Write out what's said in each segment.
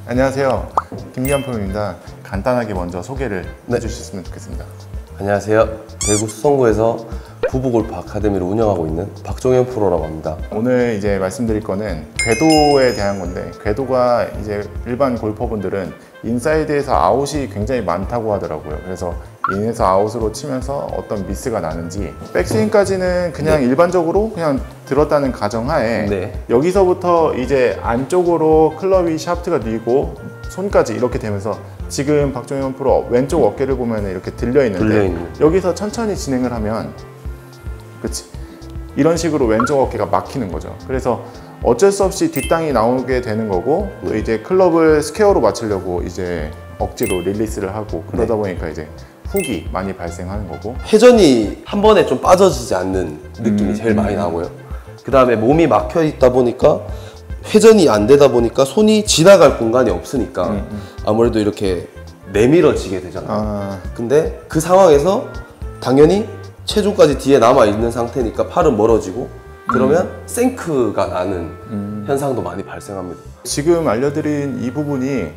안녕하세요. 김기환 프로입니다. 간단하게 먼저 소개를 해주셨으면 좋겠습니다. 안녕하세요. 대구 수성구에서 부부골프 아카데미를 운영하고 있는 박종현 프로라고 합니다. 오늘 이제 말씀드릴 거는 궤도에 대한 건데, 궤도가 이제 일반 골퍼분들은 인사이드에서 아웃이 굉장히 많다고 하더라고요. 그래서 인에서 아웃으로 치면서 어떤 미스가 나는지, 백스윙까지는 그냥 일반적으로 그냥 들었다는 가정하에 여기서부터 이제 안쪽으로 클럽이 샤프트가 뉘고 손까지 이렇게 되면서 지금 박종현 프로 왼쪽 어깨를 보면 이렇게 들려 있는데 여기서 천천히 진행을 하면 그치 이런 식으로 왼쪽 어깨가 막히는 거죠. 그래서 어쩔 수 없이 뒷땅이 나오게 되는 거고, 또 이제 클럽을 스퀘어로 맞추려고 이제 억지로 릴리스를 하고 그러다 보니까 이제 훅이 많이 발생하는 거고, 회전이 한 번에 좀 빠져지지 않는 느낌이 제일 많이 나고요. 그 다음에 몸이 막혀 있다 보니까 회전이 안 되다 보니까 손이 지나갈 공간이 없으니까 아무래도 이렇게 내밀어지게 되잖아요. 근데 그 상황에서 당연히 체중까지 뒤에 남아 있는 상태니까 팔은 멀어지고 그러면 생크가 나는 현상도 많이 발생합니다. 지금 알려드린 이 부분이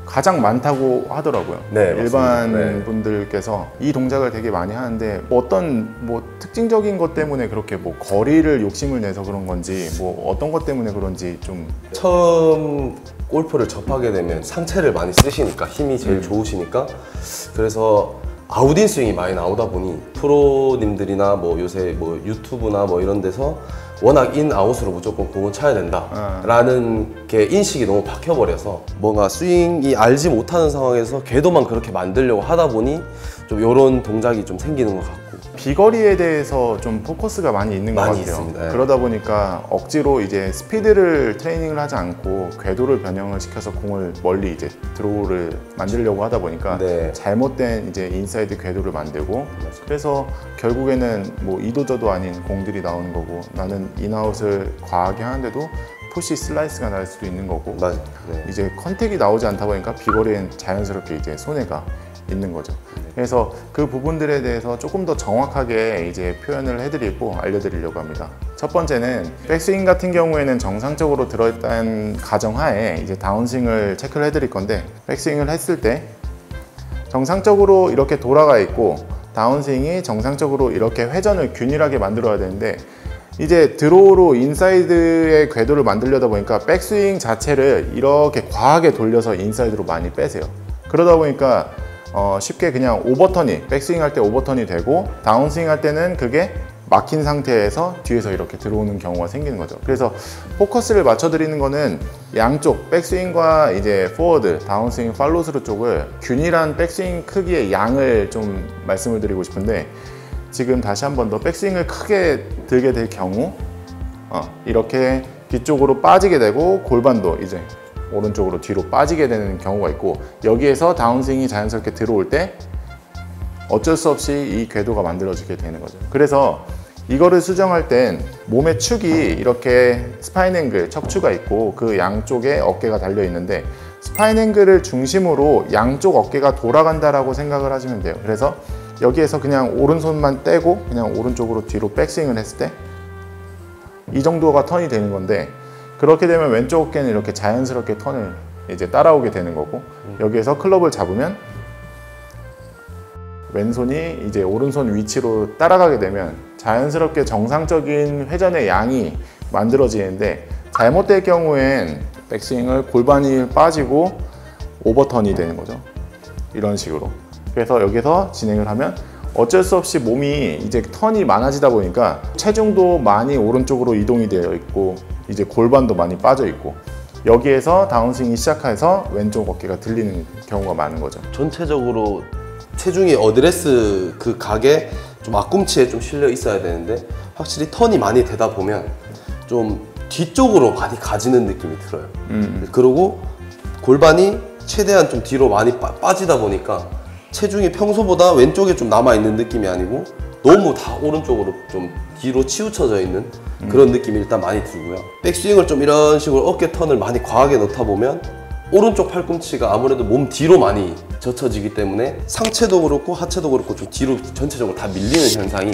가장 많다고 하더라고요. 일반 분들께서 이 동작을 되게 많이 하는데 어떤 특징적인 것 때문에 그렇게 거리를 욕심을 내서 그런 건지 어떤 것 때문에 그런지 좀. 처음 골프를 접하게 되면 상체를 많이 쓰시니까 힘이 제일 좋으시니까, 그래서 아웃인 스윙이 많이 나오다 보니 프로님들이나 요새 유튜브나 이런 데서 워낙 인 아웃으로 무조건 공을 쳐야 된다 라는 게 인식이 너무 박혀버려서 뭔가 스윙이 알지 못하는 상황에서 궤도만 그렇게 만들려고 하다 보니 좀 이런 동작이 좀 생기는 것 같고, 비거리에 대해서 좀 포커스가 많이 있는 것 같아요. 있습니다. 그러다 보니까 억지로 이제 스피드를 트레이닝을 하지 않고 궤도를 변형을 시켜서 공을 멀리 이제 드로우를 만들려고 하다 보니까 잘못된 이제 인사이드 궤도를 만들고, 그래서 결국에는 이도저도 아닌 공들이 나오는 거고, 나는 인아웃을 과하게 하는데도 푸시 슬라이스가 날 수도 있는 거고, 이제 컨택이 나오지 않다 보니까 비거리엔 자연스럽게 이제 손해가 있는 거죠. 그래서 그 부분들에 대해서 조금 더 정확하게 이제 표현을 해드리고 알려드리려고 합니다. 첫 번째는 백스윙 같은 경우에는 정상적으로 들어있다는 가정하에 이제 다운스윙을 체크를 해드릴 건데, 백스윙을 했을 때 정상적으로 이렇게 돌아가 있고 다운스윙이 정상적으로 이렇게 회전을 균일하게 만들어야 되는데, 이제 드로우로 인사이드의 궤도를 만들려다 보니까 백스윙 자체를 이렇게 과하게 돌려서 인사이드로 많이 빼세요. 그러다 보니까 쉽게 그냥 오버턴이, 백스윙 할 때 오버턴이 되고 다운스윙 할 때는 그게 막힌 상태에서 뒤에서 이렇게 들어오는 경우가 생기는 거죠. 그래서 포커스를 맞춰드리는 거는 양쪽 백스윙과 이제 포워드, 다운스윙, 팔로스루 쪽을 균일한 백스윙 크기의 양을 좀 말씀을 드리고 싶은데, 지금 다시 한 번 더 백스윙을 크게 들게 될 경우 이렇게 뒤쪽으로 빠지게 되고 골반도 이제 오른쪽으로 뒤로 빠지게 되는 경우가 있고, 여기에서 다운스윙이 자연스럽게 들어올 때 어쩔 수 없이 이 궤도가 만들어지게 되는 거죠. 그래서 이거를 수정할 땐 몸의 축이 이렇게 스파인 앵글, 척추가 있고 그 양쪽에 어깨가 달려 있는데, 스파인 앵글을 중심으로 양쪽 어깨가 돌아간다라고 생각을 하시면 돼요. 그래서 여기에서 그냥 오른손만 떼고 그냥 오른쪽으로 뒤로 백스윙을 했을 때 이 정도가 턴이 되는 건데, 그렇게 되면 왼쪽 어깨는 이렇게 자연스럽게 턴을 이제 따라오게 되는 거고, 여기에서 클럽을 잡으면 왼손이 이제 오른손 위치로 따라가게 되면 자연스럽게 정상적인 회전의 양이 만들어지는데, 잘못될 경우엔 백스윙을 골반이 빠지고 오버턴이 되는 거죠. 이런 식으로. 그래서 여기서 진행을 하면 어쩔 수 없이 몸이 이제 턴이 많아지다 보니까 체중도 많이 오른쪽으로 이동이 되어 있고 이제 골반도 많이 빠져 있고, 여기에서 다운스윙이 시작해서 왼쪽 어깨가 들리는 경우가 많은 거죠. 전체적으로 체중이 어드레스 그 각에 좀 앞꿈치에 좀 실려 있어야 되는데, 확실히 턴이 많이 되다 보면 좀 뒤쪽으로 많이 가지는 느낌이 들어요. 그리고 골반이 최대한 좀 뒤로 많이 빠지다 보니까 체중이 평소보다 왼쪽에 좀 남아있는 느낌이 아니고 너무 다 오른쪽으로 좀 뒤로 치우쳐져 있는 그런 느낌이 일단 많이 들고요. 백스윙을 좀 이런 식으로 어깨 턴을 많이 과하게 넣다 보면 오른쪽 팔꿈치가 아무래도 몸 뒤로 많이 젖혀지기 때문에 상체도 그렇고 하체도 그렇고 좀 뒤로 전체적으로 다 밀리는 현상이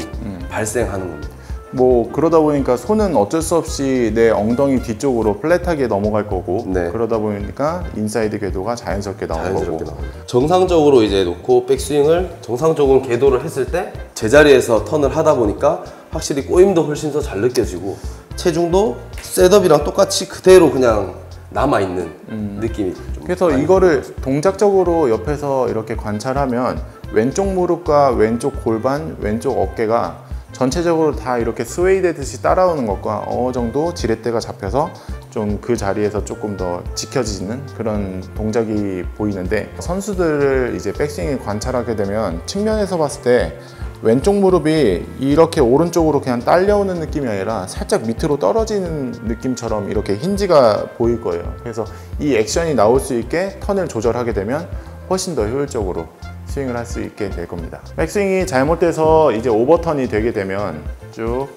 발생하는 겁니다. 뭐 그러다 보니까 손은 어쩔 수 없이 내 엉덩이 뒤쪽으로 플랫하게 넘어갈 거고 네. 그러다 보니까 인사이드 궤도가 자연스럽게 나오는 거고. 정상적으로 이제 놓고 백스윙을 정상적으로 궤도를 했을 때 제자리에서 턴을 하다 보니까 확실히 꼬임도 훨씬 더 잘 느껴지고 체중도 셋업이랑 똑같이 그대로 그냥 남아있는 느낌이 좀 그래서 많이 이거를 동작적으로 옆에서 이렇게 관찰하면 왼쪽 무릎과 왼쪽 골반, 왼쪽 어깨가 전체적으로 다 이렇게 스웨이 되듯이 따라오는 것과 어느 정도 지렛대가 잡혀서 좀 그 자리에서 조금 더 지켜지는 그런 동작이 보이는데, 선수들을 이제 백스윙을 관찰하게 되면 측면에서 봤을 때 왼쪽 무릎이 이렇게 오른쪽으로 그냥 딸려오는 느낌이 아니라 살짝 밑으로 떨어지는 느낌처럼 이렇게 힌지가 보일 거예요. 그래서 이 액션이 나올 수 있게 턴을 조절하게 되면 훨씬 더 효율적으로 스윙을 할 수 있게 될 겁니다. 백스윙이 잘못돼서 이제 오버턴이 되게 되면 쭉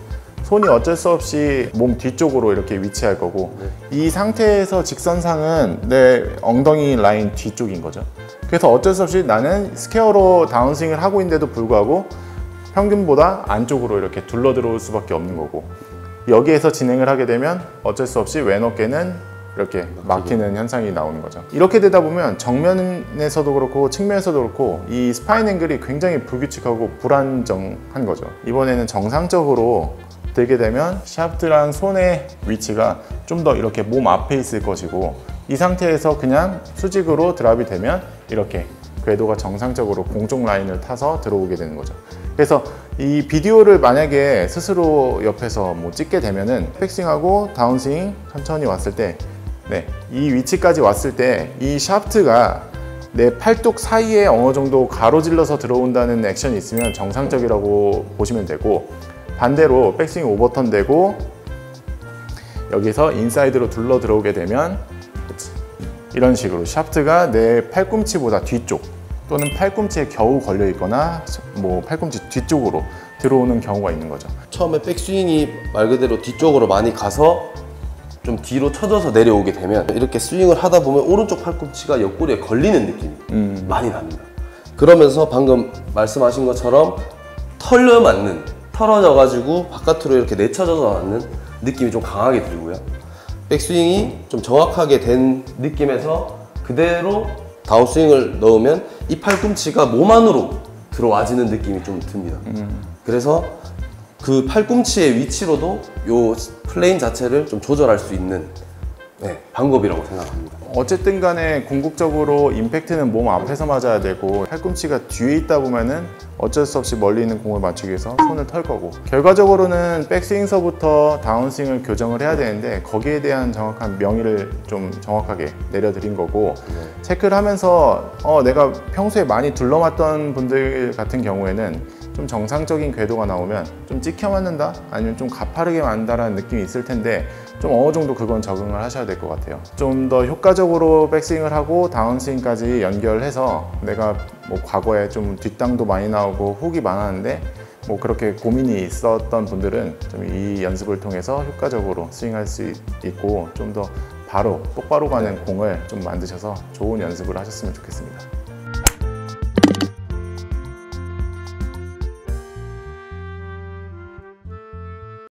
손이 어쩔 수 없이 몸 뒤쪽으로 이렇게 위치할 거고, 이 상태에서 직선상은 내 엉덩이 라인 뒤쪽인 거죠. 그래서 어쩔 수 없이 나는 스퀘어로 다운스윙을 하고 있는데도 불구하고 평균보다 안쪽으로 이렇게 둘러 들어올 수밖에 없는 거고, 여기에서 진행을 하게 되면 어쩔 수 없이 왼 어깨는 이렇게 막히는 현상이 나오는 거죠. 이렇게 되다 보면 정면에서도 그렇고 측면에서도 그렇고 이 스파인 앵글이 굉장히 불규칙하고 불안정한 거죠. 이번에는 정상적으로 들게 되면 샤프트랑 손의 위치가 좀 더 이렇게 몸 앞에 있을 것이고, 이 상태에서 그냥 수직으로 드랍이 되면 이렇게 궤도가 정상적으로 공쪽 라인을 타서 들어오게 되는 거죠. 그래서 이 비디오를 만약에 스스로 옆에서 뭐 찍게 되면은 백스윙하고 다운스윙 천천히 왔을 때, 네, 이 위치까지 왔을 때 이 샤프트가 내 팔뚝 사이에 어느 정도 가로질러서 들어온다는 액션이 있으면 정상적이라고 보시면 되고, 반대로 백스윙 오버턴 되고 여기서 인사이드로 둘러 들어오게 되면 이런 식으로 샤프트가 내 팔꿈치보다 뒤쪽 또는 팔꿈치에 겨우 걸려 있거나 뭐 팔꿈치 뒤쪽으로 들어오는 경우가 있는 거죠. 처음에 백스윙이 말 그대로 뒤쪽으로 많이 가서 좀 뒤로 쳐져서 내려오게 되면 이렇게 스윙을 하다 보면 오른쪽 팔꿈치가 옆구리에 걸리는 느낌이 많이 납니다. 그러면서 방금 말씀하신 것처럼 털어져 가지고 바깥으로 이렇게 내쳐져서 맞는 느낌이 좀 강하게 들고요. 백스윙이 좀 정확하게 된 느낌에서 그대로 다운스윙을 넣으면 이 팔꿈치가 몸 안으로 들어와지는 느낌이 좀 듭니다. 그래서 그 팔꿈치의 위치로도 요 플레인 자체를 좀 조절할 수 있는 방법이라고 생각합니다. 어쨌든 간에 궁극적으로 임팩트는 몸 앞에서 맞아야 되고, 팔꿈치가 뒤에 있다 보면은 어쩔 수 없이 멀리 있는 공을 맞추기 위해서 손을 털 거고, 결과적으로는 백스윙서부터 다운스윙을 교정을 해야 되는데 거기에 대한 정확한 명의를 좀 정확하게 내려드린 거고, 체크를 하면서 내가 평소에 많이 둘러맞던 분들 같은 경우에는 좀 정상적인 궤도가 나오면 좀 찍혀 맞는다? 아니면 좀 가파르게 맞는다라는 느낌이 있을 텐데, 좀 어느 정도 그건 적응을 하셔야 될 것 같아요. 좀 더 효과적으로 백스윙을 하고 다운스윙까지 연결해서, 내가 뭐 과거에 좀 뒷땅도 많이 나오고 훅이 많았는데 뭐 그렇게 고민이 있었던 분들은 좀 이 연습을 통해서 효과적으로 스윙할 수 있고 좀 더 바로 똑바로 가는 공을 좀 만드셔서 좋은 연습을 하셨으면 좋겠습니다.